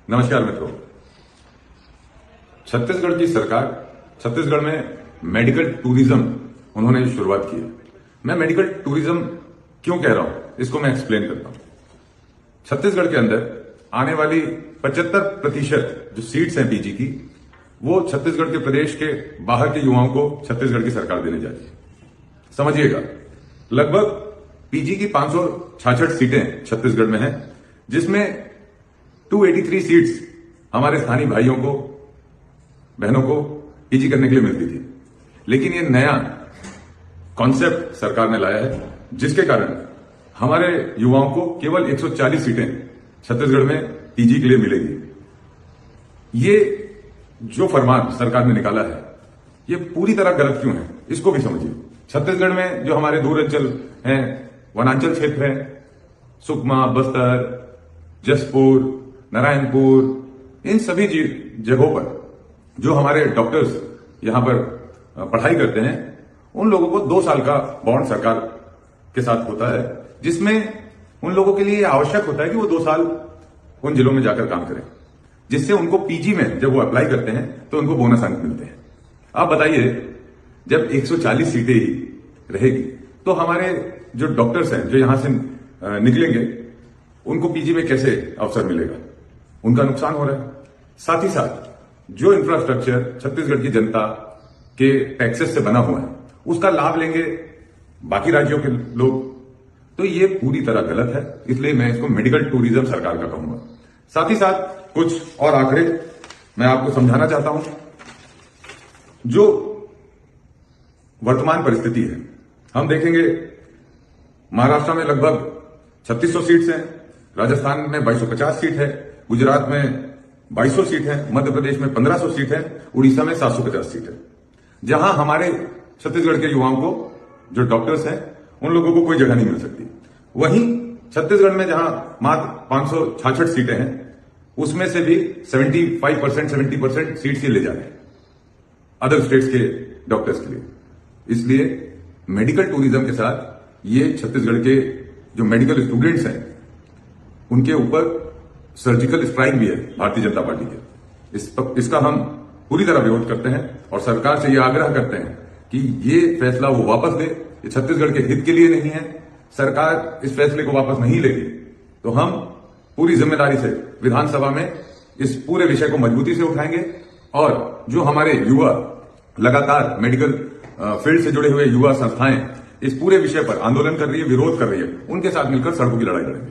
नमस्कार मित्रों। छत्तीसगढ़ की सरकार छत्तीसगढ़ में मेडिकल टूरिज्म उन्होंने शुरुआत की है। मैं मेडिकल टूरिज्म क्यों कह रहा हूं इसको मैं एक्सप्लेन करता हूं। छत्तीसगढ़ के अंदर आने वाली 75% जो सीट्स हैं पीजी की, वो छत्तीसगढ़ के प्रदेश के बाहर के युवाओं को छत्तीसगढ़ की सरकार देने जा रही है। समझिएगा, लगभग पीजी की 566 सीटें छत्तीसगढ़ में हैं, जिसमें 283 सीट्स हमारे स्थानीय भाइयों को बहनों को पीजी करने के लिए मिलती थी। लेकिन ये नया कॉन्सेप्ट सरकार ने लाया है, जिसके कारण हमारे युवाओं को केवल 140 सीटें छत्तीसगढ़ में पीजी के लिए मिलेगी। ये जो फरमान सरकार ने निकाला है, ये पूरी तरह गलत क्यों है इसको भी समझिए। छत्तीसगढ़ में जो हमारे दूर अंचल हैं, वनांचल क्षेत्र हैं, सुकमा, बस्तर, जसपुर, नारायणपुर, इन सभी जगहों पर जो हमारे डॉक्टर्स यहां पर पढ़ाई करते हैं, उन लोगों को 2 साल का बॉन्ड सरकार के साथ होता है, जिसमें उन लोगों के लिए आवश्यक होता है कि वो 2 साल उन जिलों में जाकर काम करें, जिससे उनको पीजी में जब वो अप्लाई करते हैं तो उनको बोनस अंक मिलते हैं। आप बताइए, जब 140 सीटें ही रहेगी तो हमारे जो डॉक्टर्स हैं जो यहां से निकलेंगे, उनको पीजी में कैसे अवसर मिलेगा? उनका नुकसान हो रहा है। साथ ही साथ जो इंफ्रास्ट्रक्चर छत्तीसगढ़ की जनता के टैक्सेस से बना हुआ है, उसका लाभ लेंगे बाकी राज्यों के लोग, तो ये पूरी तरह गलत है। इसलिए मैं इसको मेडिकल टूरिज्म सरकार का कहूंगा। साथ ही साथ कुछ और आंकड़े मैं आपको समझाना चाहता हूं। जो वर्तमान परिस्थिति है, हम देखेंगे महाराष्ट्र में लगभग 3600 सीट्स हैं, राजस्थान में 2250 सीट है, गुजरात में 2200 सीट है, मध्य प्रदेश में 1500 सीट है, उड़ीसा में 750 सीट है। जहां हमारे छत्तीसगढ़ के युवाओं को जो डॉक्टर्स हैं, उन लोगों को कोई जगह नहीं मिल सकती। वहीं छत्तीसगढ़ में जहां मात्र 566 सीटें हैं, उसमें से भी 70% सीट्स ही ले जा रहे हैं अदर स्टेट्स के डॉक्टर्स के लिए। इसलिए मेडिकल टूरिज्म के साथ ये छत्तीसगढ़ के जो मेडिकल स्टूडेंट्स हैं, उनके ऊपर सर्जिकल स्ट्राइक भी है भारतीय जनता पार्टी के। इसका हम पूरी तरह विरोध करते हैं और सरकार से यह आग्रह करते हैं कि ये फैसला वो वापस ले। ये छत्तीसगढ़ के हित के लिए नहीं है। सरकार इस फैसले को वापस नहीं लेगी तो हम पूरी जिम्मेदारी से विधानसभा में इस पूरे विषय को मजबूती से उठाएंगे और जो हमारे युवा लगातार मेडिकल फील्ड से जुड़े हुए युवा संस्थाएं इस पूरे विषय पर आंदोलन कर रही है, विरोध कर रही है, उनके साथ मिलकर सड़कों की लड़ाई लड़ेंगे।